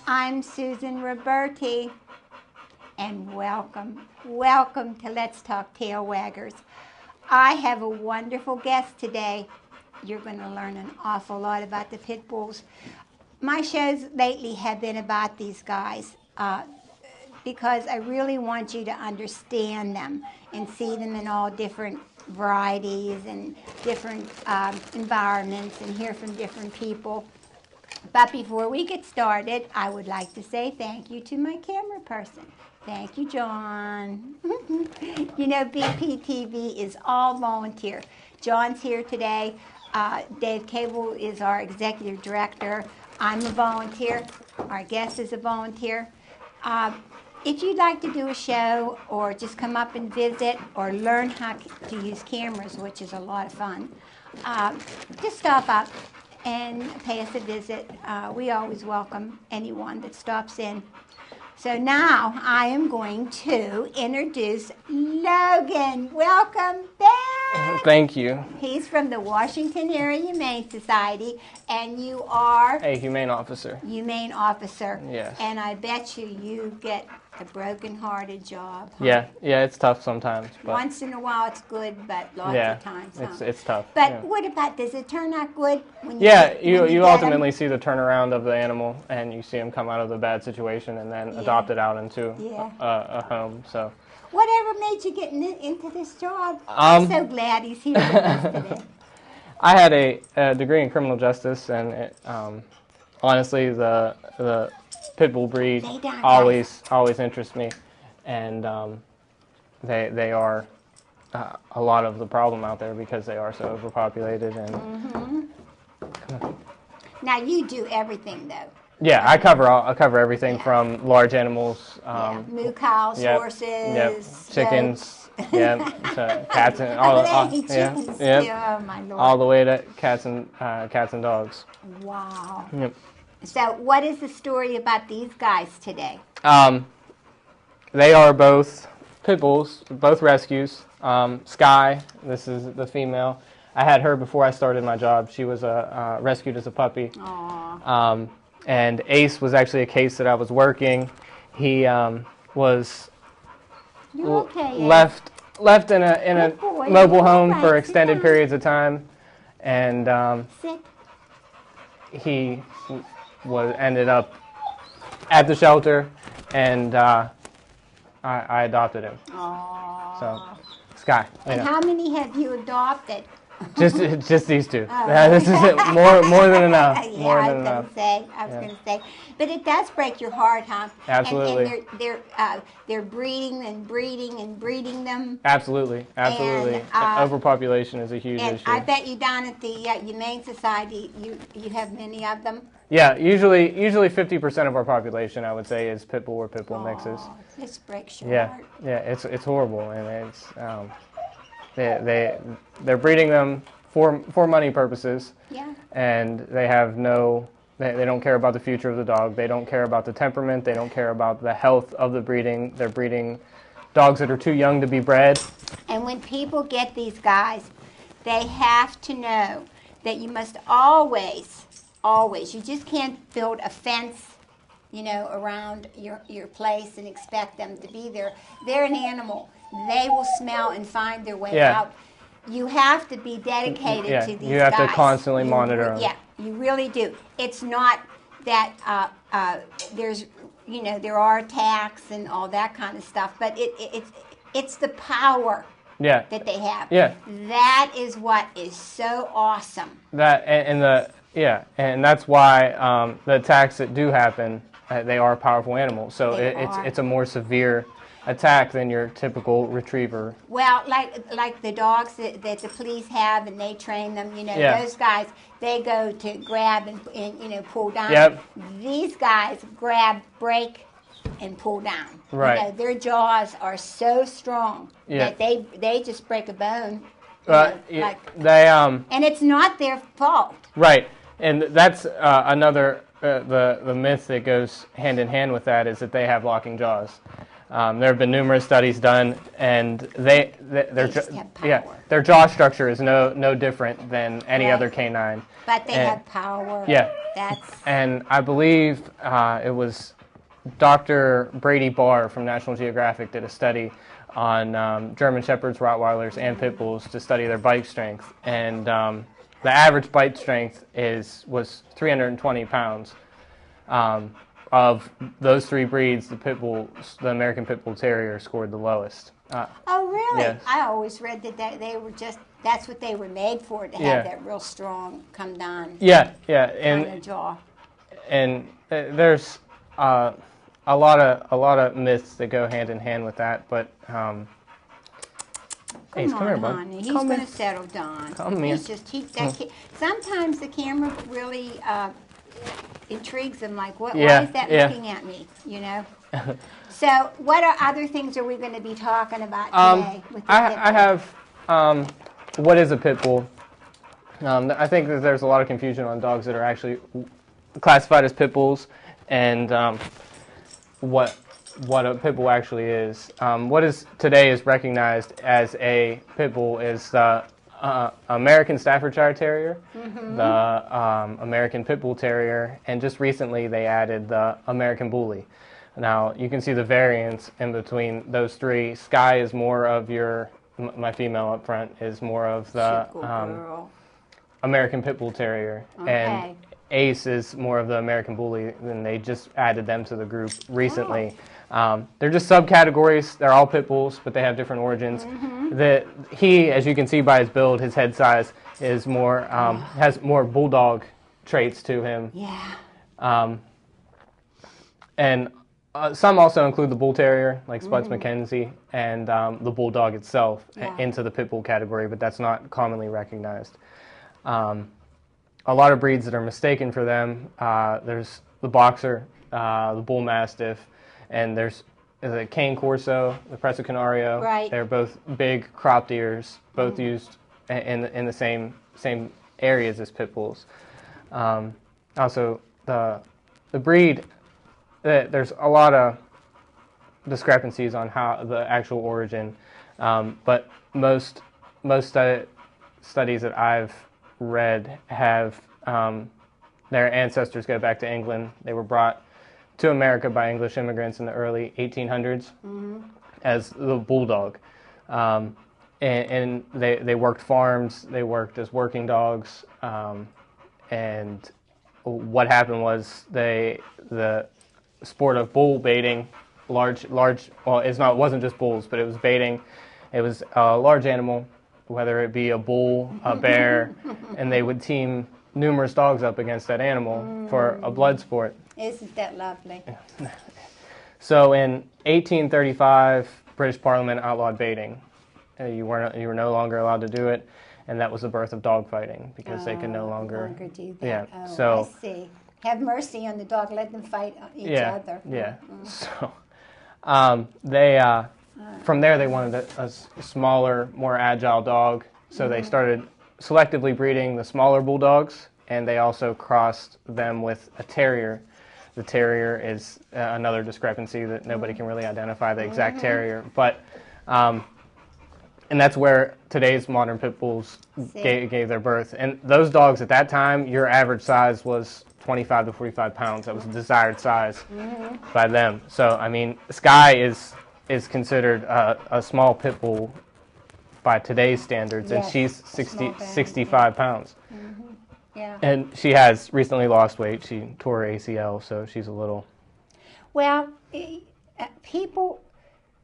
I'm Susan Roberti, and welcome to Let's Talk Tail Waggers. I have a wonderful guest today. You're going to learn an awful lot about the pit bulls. My shows lately have been about these guys because I really want you to understand them and see them in all different varieties and different environments and hear from different people. But before we get started, I would like to say thank you to my camera person. Thank you, John. You know, BPTV is all volunteer. John's here today. Dave Cable is our executive director. I'm a volunteer. Our guest is a volunteer. If you'd like to do a show or just come up and visit or learn how to use cameras, which is a lot of fun, just stop up and pay us a visit. We always welcome anyone that stops in. So now I am going to introduce Logan. Welcome back. Thank you. He's from the Washington Area Humane Society, and you are? A humane officer. Humane officer. Yes. And I bet you get a broken-hearted job. Huh? Yeah, it's tough sometimes. But Once in a while it's good, but lots of times, huh? it's tough. But what about, does it turn out good when you you ultimately see the turnaround of the animal, and you see him come out of the bad situation and then adopt it out into a home. So. Whatever made you get into this job? I'm so glad he's here with us today. I had a degree in criminal justice, and honestly, the pit bull breed always interests me, and they are a lot of the problem out there because they are so overpopulated. And Now you do everything though. Yeah, I cover everything from large animals, moo cows, horses, chickens, so cats and all my Lord. all the way to cats and dogs. Wow. Yep. So what is the story about these guys today? They are both pit bulls, both rescues. Sky, this is the female. I had her before I started my job. She was rescued as a puppy. Aww. And Ace was actually a case that I was working. He was left in a mobile home for extended periods of time, and he ended up at the shelter, and I adopted him. Aww. So, Sky. And how many have you adopted? Just these two. This is it. More than enough. Yeah, more I than was enough. going to say. But it does break your heart, huh? Absolutely. And they're breeding and breeding and breeding them. Absolutely. And, overpopulation is a huge issue. I bet you down at the Humane Society, you have many of them. Yeah, usually 50% of our population, I would say, is pit bull or pit bull mixes. This breaks your heart. Yeah, it's horrible, and it's they're breeding them for money purposes. Yeah. And they have they don't care about the future of the dog. They don't care about the temperament. They don't care about the health of the breeding. They're breeding dogs that are too young to be bred. And when people get these guys, they have to know that you must always, you just can't build a fence, around your place and expect them to be there. They're an animal. They will smell and find their way out. You have to be dedicated to these guys. You have to constantly monitor them. Yeah, you really do. It's not that there are attacks and all that kind of stuff, but it's the power that they have. Yeah. That is what is so awesome. And that's why the attacks that do happen, they are powerful animals. So it's a more severe attack than your typical retriever. Well, like the dogs that the police have, and they train them. Those guys, they go to grab and pull down. Yep. These guys grab, break, and pull down. Right. Their jaws are so strong that they just break a bone. And it's not their fault. Right, and that's another the myth that goes hand in hand with that is that they have locking jaws. There have been numerous studies done, and their just have power. yeah, their jaw structure is no different than any Right. other canine. But they have power. Yeah. That's And I believe it was Dr. Brady Barr from National Geographic did a study on German Shepherds, Rottweilers, and Pit Bulls to study their bite strength. And the average bite strength was 320 pounds. Of those three breeds, the American Pit Bull Terrier scored the lowest. oh, really? Yes. I always read that they were that's what they were made for, to have Yeah. that real strong come down Yeah, on the and jaw. there's a lot of myths that go hand in hand with that, but Ace, come here, bud. Honey. He's Come going here. to settle down. Come here. He's just sometimes the camera really intrigues him. Like, why is that looking at me? You know. So, what other things are we going to be talking about today? With the I have what is a pit bull? I think that there's a lot of confusion on dogs that are actually classified as pit bulls, and what a pit bull actually is. What is today is recognized as a pit bull is the American Staffordshire Terrier, the American Pit Bull Terrier, and just recently they added the American Bully. Now you can see the variance in between those three. Sky is more of my female up front is more of the American Pit Bull Terrier, and Ace is more of the American Bully, and they just added them to the group recently. They're just subcategories. They're all pit bulls, but they have different origins. He, as you can see by his build, his head size is more has more bulldog traits to him. Yeah. And some also include the bull terrier, like Spuds MacKenzie, and the bulldog itself into the pit bull category, but that's not commonly recognized. A lot of breeds that are mistaken for them. There's the boxer, the bull mastiff, and there's the cane corso, the Presa Canario. Right. They're both big cropped ears, both used in the same areas as pit bulls. Also, the breed, there's a lot of discrepancies on how the actual origin, but most studies that I've read have their ancestors go back to England. They were brought to America by English immigrants in the early 1800s as the bulldog, and they worked farms. They worked as working dogs, and what happened was the sport of bull baiting, large. Well, it wasn't just bulls, but it was baiting. It was a large animal, whether it be a bull, a bear, and they would team numerous dogs up against that animal for a blood sport. Isn't that lovely? So in 1835, British Parliament outlawed baiting. You were no longer allowed to do it, and that was the birth of dog fighting because they could no longer do that. Yeah. Oh, So I see. Have mercy on the dog. Let them fight each other. Yeah. So they from there they wanted a smaller, more agile dog. So they started selectively breeding the smaller bulldogs, and they also crossed them with a terrier. The terrier is another discrepancy that nobody can really identify the exact terrier, but and that's where today's modern pit bulls gave their birth. And those dogs at that time, your average size was 25 to 45 pounds. That was the desired size by them. So I mean, Sky is considered a small pit bull by today's standards, and she's 65 pounds. Yeah. And she has recently lost weight. She tore her ACL, so she's a little... Well, people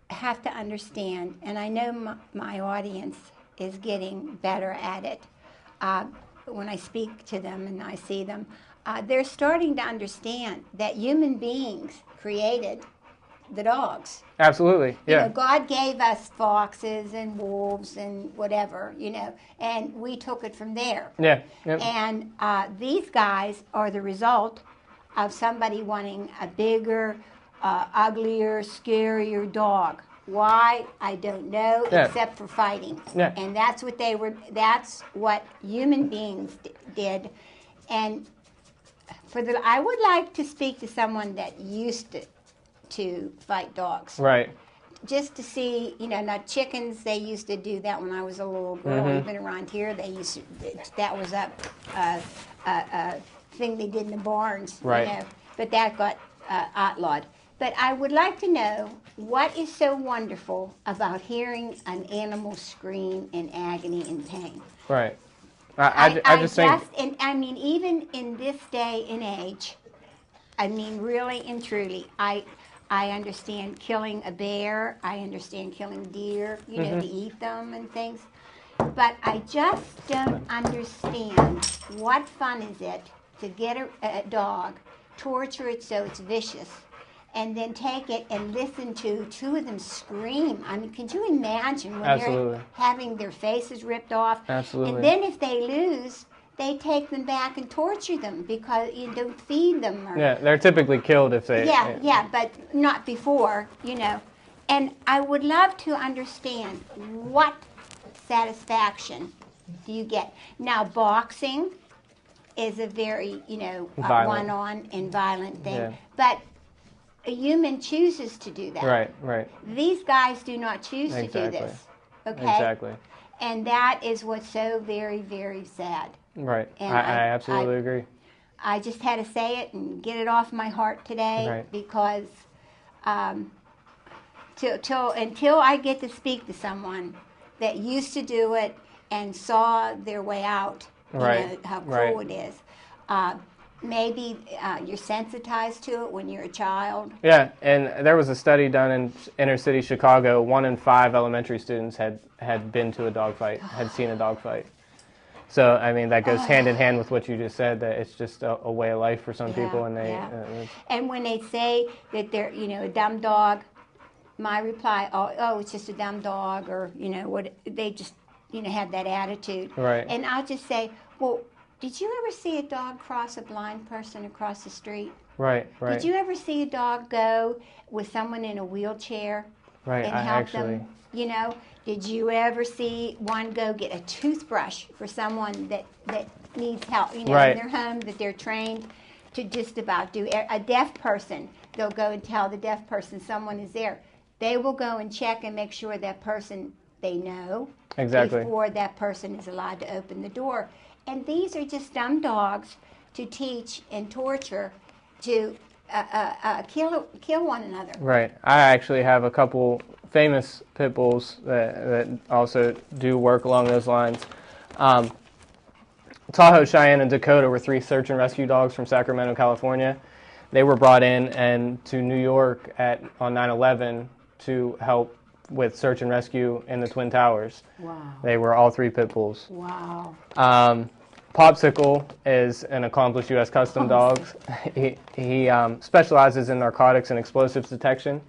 have to understand, and I know my audience is getting better at it. When I speak to them and I see them, they're starting to understand that human beings created the dogs. Absolutely, yeah. You know, God gave us foxes and wolves and whatever, and we took it from there. Yeah. Yep. And these guys are the result of somebody wanting a bigger, uglier, scarier dog. Why? I don't know, except for fighting. Yeah. And that's what that's what human beings did. And I would like to speak to someone that used to to fight dogs. Right. Just to see, now chickens, they used to do that when I was a little girl. Even around here, they used to, that was a thing they did in the barns, Right. But that got outlawed. But I would like to know what is so wonderful about hearing an animal scream in agony and pain. Right. I just think. And I mean, even in this day and age, I mean, really and truly, I understand killing a bear. I understand killing deer, to eat them and things. But I just don't understand what fun is it to get a dog, torture it so it's vicious, and then take it and listen to two of them scream. I mean, could you imagine when they're having their faces ripped off? Absolutely. And then if they lose, they take them back and torture them because you don't feed them. Yeah, they're typically killed if they... Yeah, but not before, And I would love to understand what satisfaction do you get. Now, boxing is a very, one-on and violent thing. Yeah. But a human chooses to do that. Right. These guys do not choose to do this. Okay? Exactly. And that is what's so very, very sad. Right. And I absolutely agree. I just had to say it and get it off my heart today because until I get to speak to someone that used to do it and saw their way out, how cruel it is. Maybe you're sensitized to it when you're a child. Yeah, and there was a study done in inner city Chicago. 1 in 5 elementary students had been to a dog fight, had seen a dog fight. So, I mean, that goes hand in hand with what you just said, that it's just a way of life for some people. And and when they say that they're, a dumb dog, my reply, oh, it's just a dumb dog, or, what they just, have that attitude. Right. And I'll just say, well, did you ever see a dog cross a blind person across the street? Right. Did you ever see a dog go with someone in a wheelchair and help them? Did you ever see one go get a toothbrush for someone that needs help, in their home, that they're trained to just about do? A deaf person, they'll go and tell the deaf person someone is there. They will go and check and make sure that person they know before that person is allowed to open the door. And these are just dumb dogs to teach and torture to kill one another. Right. I actually have a couple famous pit bulls that also do work along those lines. Tahoe, Cheyenne, and Dakota were 3 search and rescue dogs from Sacramento, California. They were brought in to New York on 9/11 to help with search and rescue in the Twin Towers. Wow. They were all 3 pit bulls. Wow. Popsicle is an accomplished U.S. Custom dog. He specializes in narcotics and explosives detection.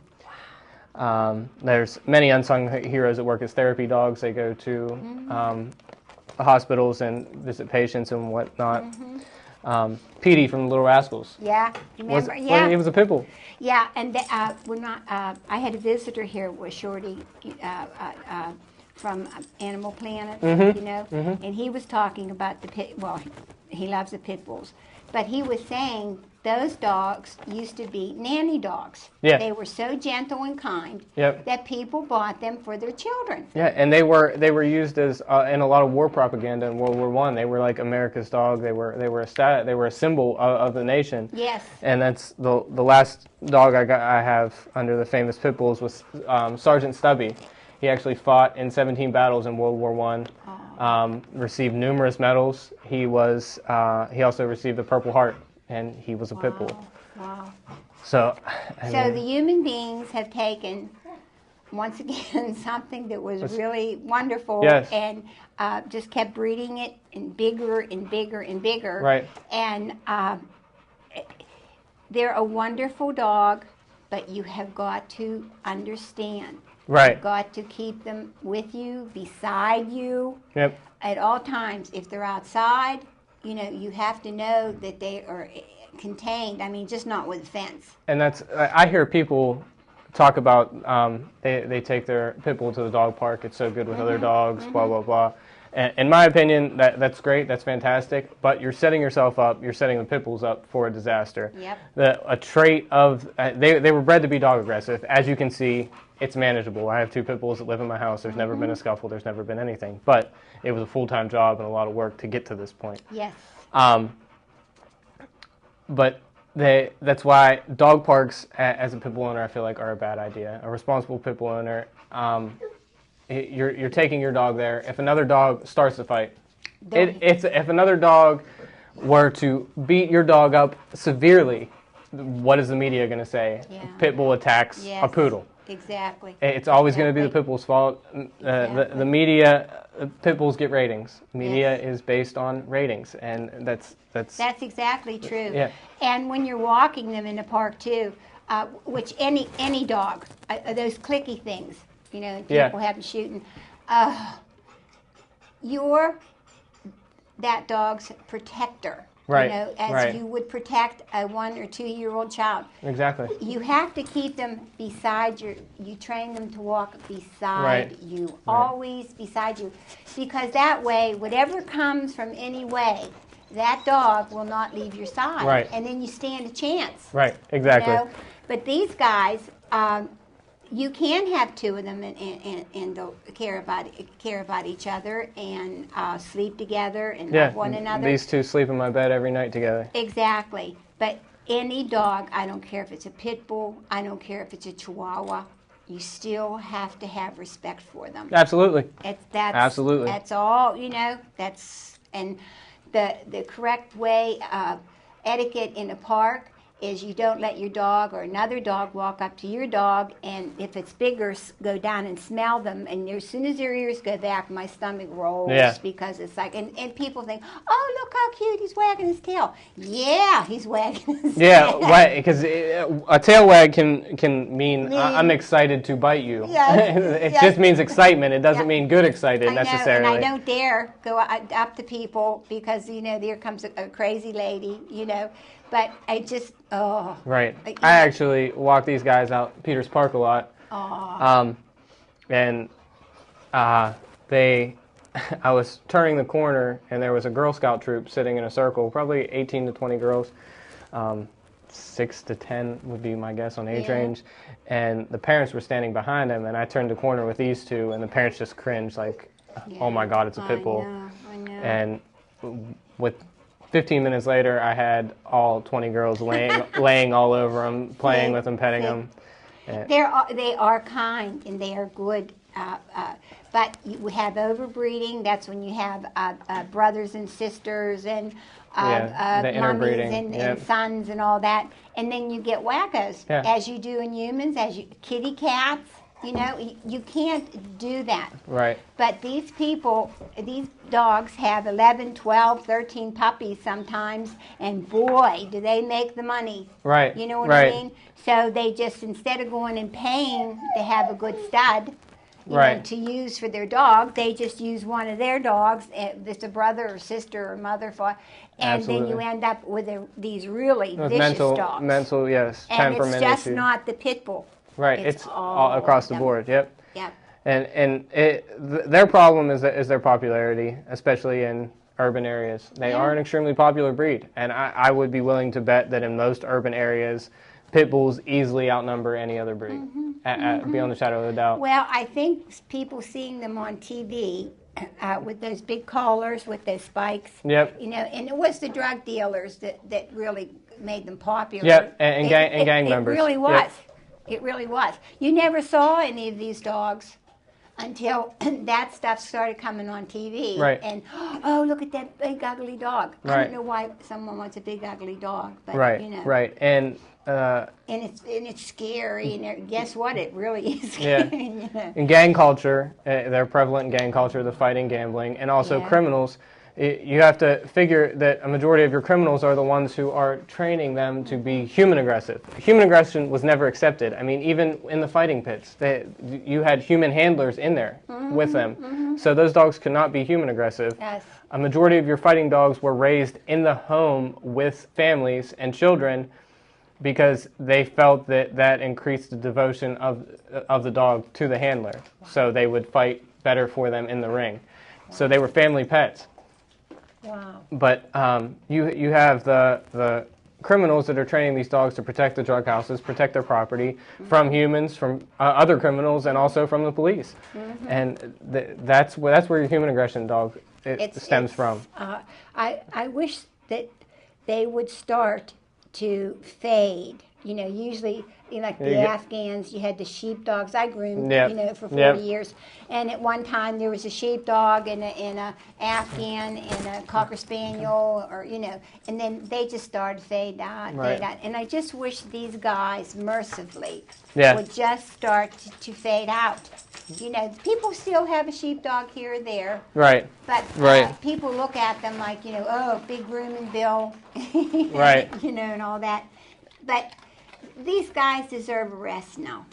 There's many unsung heroes that work as therapy dogs. They go to hospitals and visit patients and whatnot. Petey from the Little Rascals. Yeah, remember? He was a pit bull. Yeah, and we're not. I had a visitor here with Shorty from Animal Planet, and he was talking about the pit. Well, he loves the pit bulls, but he was saying those dogs used to be nanny dogs. Yeah. They were so gentle and kind that people bought them for their children. Yeah, and they were used as in a lot of war propaganda in World War I. They were like America's dog. They were a symbol of the nation. Yes. And that's the last dog I have under the famous pit bulls was Sergeant Stubby. He actually fought in 17 battles in World War I. Received numerous medals. He also received the Purple Heart. And he was a pit bull. Wow. So the human beings have taken, once again, something that was really wonderful and just kept breeding it and bigger and bigger and bigger. Right. And they're a wonderful dog, but you have got to understand. Right. You've got to keep them with you, beside you. Yep. At all times. If they're outside, you have to know that they are contained. I mean, just not with a fence. And I hear people talk about they take their pit bull to the dog park. It's so good with other dogs, blah, blah, blah. In my opinion, that's great, that's fantastic, but you're setting yourself up, you're setting the pit bulls up for a disaster. Yep. A trait of, they were bred to be dog aggressive. As you can see, it's manageable. I have 2 pit bulls that live in my house. There's never been a scuffle, there's never been anything. But it was a full-time job and a lot of work to get to this point. Yes. But that's why dog parks, as a pit bull owner, I feel like are a bad idea. A responsible pit bull owner, you're taking your dog there. If another dog starts the fight, if another dog were to beat your dog up severely, what is the media going to say? Yeah. Pit bull attacks a poodle. Exactly. It's always going to be the pit bull's fault. The media, pit bulls get ratings. Media is based on ratings, and that's exactly true. Yeah. And when you're walking them in the park too, which any dog, those clicky things, you know, and people have them shooting. You're that dog's protector. Right. You know, as you would protect a 1 or 2 year old child. Exactly. You have to keep them beside you. You train them to walk beside you, always beside you, because that way, whatever comes from any way, that dog will not leave your side. Right. And then you stand a chance. Right. Exactly. You know? But these guys, you can have 2 of them and they'll care about each other and sleep together and love one another. These 2 sleep in my bed every night together. Exactly. But any dog, I don't care if it's a pit bull, I don't care if it's a chihuahua, you still have to have respect for them. Absolutely. Absolutely. That's all, you know, and the correct way, etiquette in a park is you don't let your dog or another dog walk up to your dog, and if it's bigger, go down and smell them, and as soon as their ears go back, my stomach rolls because it's like, and people think, oh, look how cute, he's wagging his tail. Yeah, he's wagging his tail. Yeah, because a tail wag can mean I'm excited to bite you. It just means excitement. It doesn't mean good excited necessarily. And I don't dare go up to people because, you know, there comes a crazy lady, you know. But I just, Right. I actually walk these guys out Peters Park a lot. And I was turning the corner, and there was a Girl Scout troop sitting in a circle, probably 18 to 20 girls. 6 to 10 would be my guess on age range. And the parents were standing behind them, and I turned the corner with these 2, and the parents just cringed like, oh my God, it's a pit bull. I know. And with 15 minutes later, I had all 20 girls laying all over them, playing with them, petting them. They are kind and they are good, but you have overbreeding. That's when you have brothers and sisters and mummies and sons and all that. And then you get wackos, as you do in humans, kitty cats. You know, you can't do that. Right. But these dogs have 11, 12, 13 puppies sometimes, and boy, do they make the money. Right. You know what I mean? So they just, instead of going and paying to have a good stud, you know, to use for their dog, they just use one of their dogs, it's a brother or sister or mother, and then you end up with these really vicious dogs. Mental, yes, and temperament it's just issue. not the pit bull. Right, it's all across the board. Yep. Yep. And their problem is their popularity, especially in urban areas. They are an extremely popular breed, and I would be willing to bet that in most urban areas, pit bulls easily outnumber any other breed, beyond the shadow of a doubt. Well, I think people seeing them on TV with those big collars, with those spikes. Yep. You know, and it was the drug dealers that really made them popular. Yep, and gang members. It really was. Yep. It really was. You never saw any of these dogs until that stuff started coming on TV. Right. And, oh, look at that big, ugly dog. Right. I don't know why someone wants a big, ugly dog. But, you know. Right. And it's scary. And guess what? It really is scary. Yeah. You know? In gang culture, they're prevalent in gang culture, the fighting, gambling, and also criminals. You have to figure that a majority of your criminals are the ones who are training them to be human aggressive. Human aggression was never accepted. I mean, even in the fighting pits, you had human handlers in there with them. So those dogs could not be human aggressive. Yes. A majority of your fighting dogs were raised in the home with families and children because they felt that increased the devotion of the dog to the handler. So they would fight better for them in the ring. So they were family pets. Wow. But you have the criminals that are training these dogs to protect the drug houses, protect their property from humans, from other criminals, and also from the police. And that's where your human aggression dog stems from. I wish that they would start to fade. You know, usually, like the Afghans, you had the sheepdogs. I groomed, for 40 years. And at one time, there was a sheepdog and a Afghan and a Cocker Spaniel, and then they just started to fade out, And I just wish these guys, mercifully, would just start to fade out. You know, people still have a sheepdog here or there. Right. But people look at them like, big grooming bill. Right. And all that. But these guys deserve a rest now.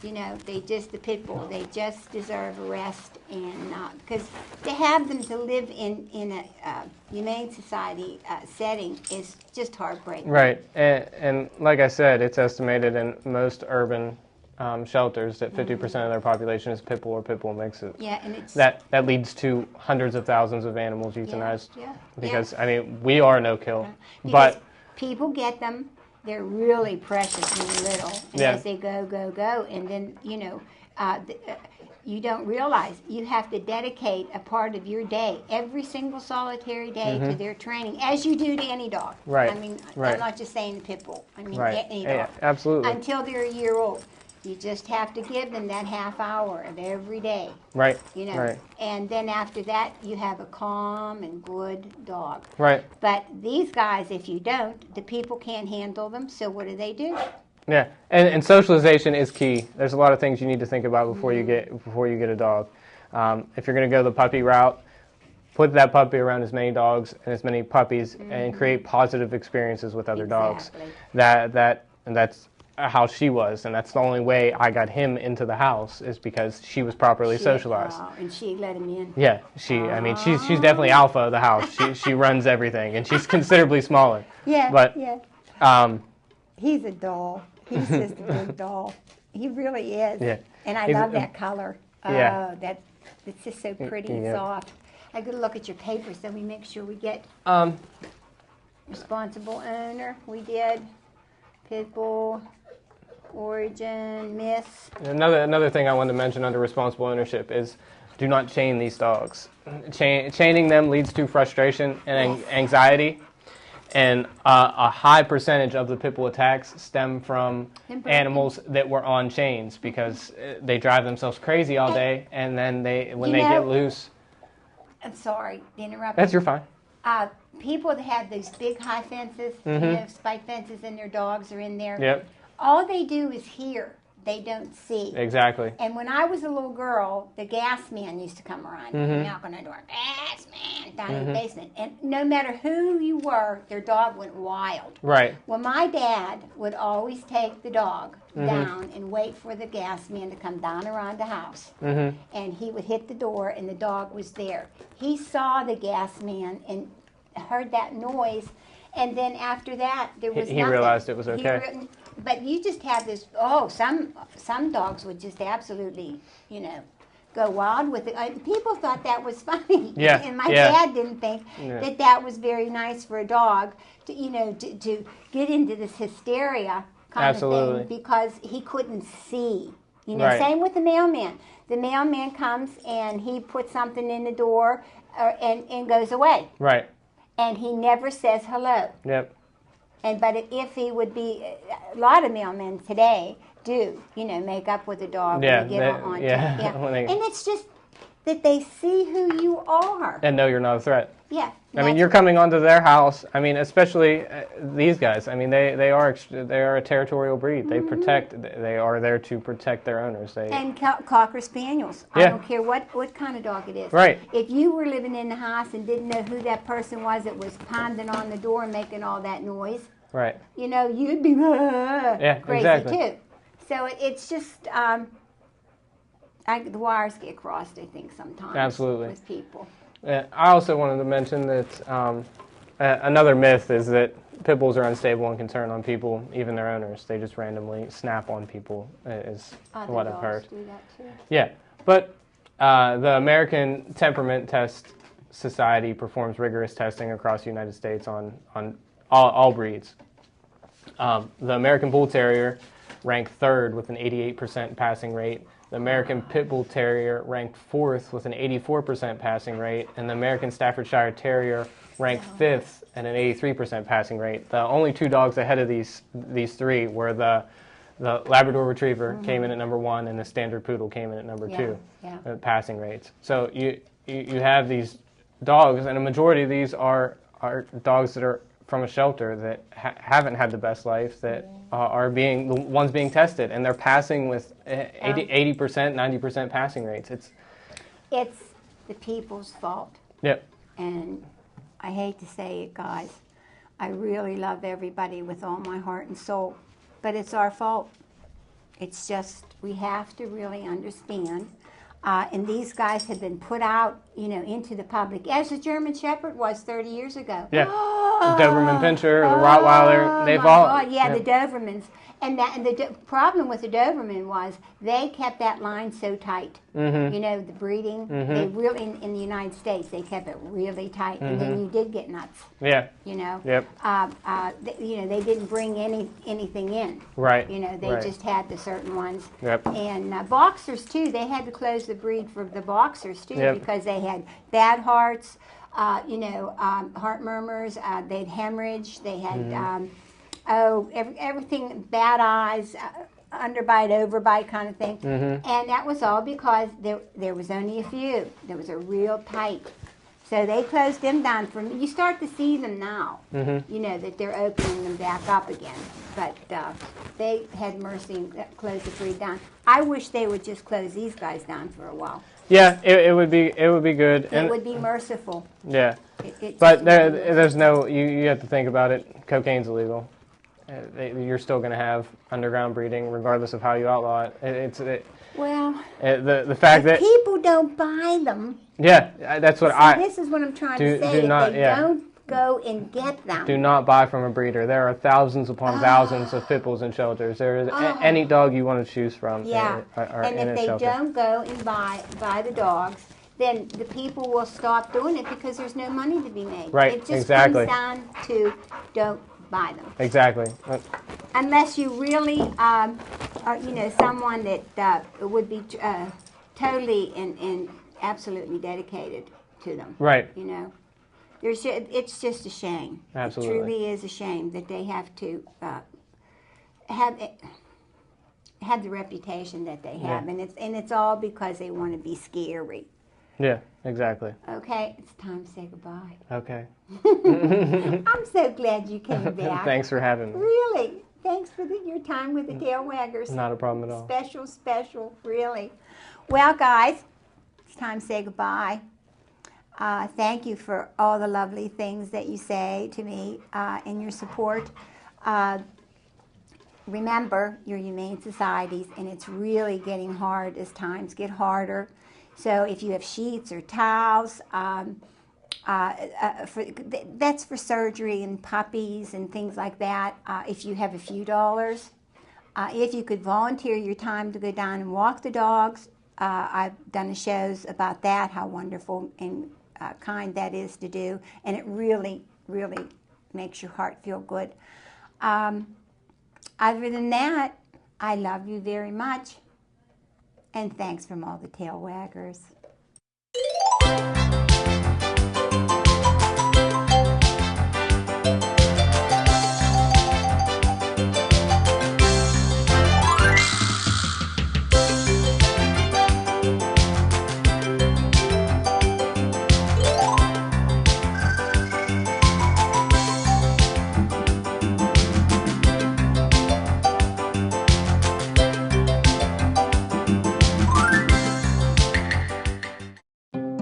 The pit bull, they just deserve a rest, and because to have them to live in a humane society setting is just heartbreaking. Right, and like I said, it's estimated in most urban shelters that 50% of their population is pit bull or pit bull mixes. Yeah, and it's that leads to hundreds of thousands of animals euthanized. Because I mean, we are no kill, but people get them. They're really precious when they're little, and as they go, and then you don't realize you have to dedicate a part of your day, every single solitary day, to their training, as you do to any dog. Right. I mean, I'm not just saying the pit bull. I mean, any dog. Yeah, absolutely. Until they're a year old. You just have to give them that half hour of every day. Right. Right. And then after that, you have a calm and good dog. Right. But these guys, if you don't, the people can't handle them. So what do? Yeah, and socialization is key. There's a lot of things you need to think about before you get a dog. If you're going to go the puppy route, put that puppy around as many dogs and as many puppies, and create positive experiences with other dogs. That's how she was, and that's the only way I got him into the house, is because she was properly socialized. And she let him in. Yeah, I mean, she's definitely alpha of the house. She runs everything, and she's considerably smaller. But he's a doll. He's just a big doll. He really is. Yeah. And I love that color. It's just so pretty and soft. I gotta look at your papers so we make sure we get responsible owner. We did pit bull. Origin, Miss. Another thing I wanted to mention under responsible ownership is do not chain these dogs. Chaining them leads to frustration and anxiety, and a high percentage of the pit bull attacks stem from animals that were on chains, because they drive themselves crazy all day, and then when they get loose. I'm sorry to interrupt. You're fine. People that have those big high fences, spike fences, and their dogs are in there. Yep. All they do is hear. They don't see. Exactly. And when I was a little girl, the gas man used to come around, knock on our door, gas man, down in the basement. And no matter who you were, their dog went wild. Right. Well, my dad would always take the dog down and wait for the gas man to come down around the house. And he would hit the door, and the dog was there. He saw the gas man and heard that noise, and then after that, there was nothing. He realized it was okay. But you just have this, some dogs would just absolutely, go wild with it. People thought that was funny. Yeah. And my dad didn't think that was very nice for a dog to get into this hysteria kind of thing, because he couldn't see. Same with the mailman. The mailman comes and he puts something in the door and goes away. Right. And he never says hello. Yep. But if he would be, a lot of mailmen today do, make up with a dog when they get on. And it's just that they see who you are. And know you're not a threat. Yeah. I mean, you're coming onto their house. I mean, especially these guys. I mean, they are a territorial breed. They protect. They are there to protect their owners. And Cocker Spaniels. I don't care what kind of dog it is. Right. If you were living in the house and didn't know who that person was that was pounding on the door and making all that noise, right. You'd be crazy too. So it's just the wires get crossed, I think, sometimes. Absolutely. With people. I also wanted to mention that another myth is that pit bulls are unstable and can turn on people, even their owners. They just randomly snap on people, is what I've heard. Do that too. Yeah, but The American Temperament Test Society performs rigorous testing across the United States on all breeds. The American Bull Terrier ranked third with an 88% passing rate. The American Pit Bull Terrier ranked fourth with an 84% passing rate. And the American Staffordshire Terrier ranked fifth at an 83% passing rate. The only two dogs ahead of these three were the Labrador Retriever came in at number 1, and the Standard Poodle came in at number 2 passing rates. So you have these dogs, and a majority of these are dogs that are from a shelter that haven't had the best life, that are the ones being tested, and they're passing with 80%, 90% passing rates. It's the people's fault. Yep. And I hate to say it, guys. I really love everybody with all my heart and soul, but it's our fault. It's just, we have to really understand. And these guys have been put out, into the public, as the German Shepherd was 30 years ago. Yeah. The Doberman Pinscher, the Rottweiler, they've all... God, yeah, the Dobermans. And the problem with the Doberman was they kept that line so tight. Mm-hmm. The breeding, they really, in the United States, they kept it really tight. And then you did get nuts. Yeah. Yep. They didn't bring anything in. Right. They just had the certain ones. Yep. And boxers, too, they had to close the breed for the boxers, too, Yep. because they had bad hearts, heart murmurs, they'd hemorrhage, they had... everything, bad eyes, underbite, overbite kind of thing. Mm-hmm. And that was all because there was only a few. There was a real tight. So they closed them down. You start to see them now, that they're opening them back up again. But they had mercy and closed the breed down. I wish they would just close these guys down for a while. Yeah, it would be good. It would be merciful. Yeah. But there's no, you have to think about it. Cocaine's illegal. You're still going to have underground breeding regardless of how you outlaw it. The fact that people don't buy them. Yeah, that's what This is what I'm trying to say. Don't go and get them. Do not buy from a breeder. There are thousands upon thousands of pit bulls in shelters. There is any dog you want to choose from. Yeah, and if they don't go and buy the dogs, then the people will stop doing it because there's no money to be made. Right, it just exactly. comes down to don't buy them. Exactly. Unless you really are, someone that would be totally and absolutely dedicated to them. Right. It's just a shame. Absolutely. It truly is a shame that they have to have the reputation that they have, and it's all because they want to be scary. Yeah, exactly. Okay, it's time to say goodbye. Okay. I'm so glad you came back. Thanks for having me. Really. Thanks for your time with the Tail Waggers. Not a problem at all. Special, really. Well, guys, it's time to say goodbye. Thank you for all the lovely things that you say to me and your support. Remember, you're humane societies, and it's really getting hard as times get harder. So if you have sheets or towels, that's for surgery and puppies and things like that. If you have a few dollars, if you could volunteer your time to go down and walk the dogs, I've done shows about that, how wonderful and kind that is to do, and it really, really makes your heart feel good. Other than that, I love you very much. And thanks from all the Tail Waggers.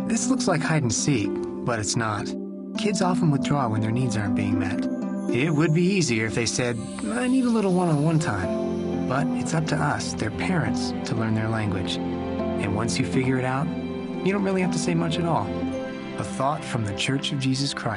This looks like hide and seek, but it's not. Kids often withdraw when their needs aren't being met. It would be easier if they said, I need a little one-on-one time. But it's up to us, their parents, to learn their language. And once you figure it out, you don't really have to say much at all. A thought from the Church of Jesus Christ.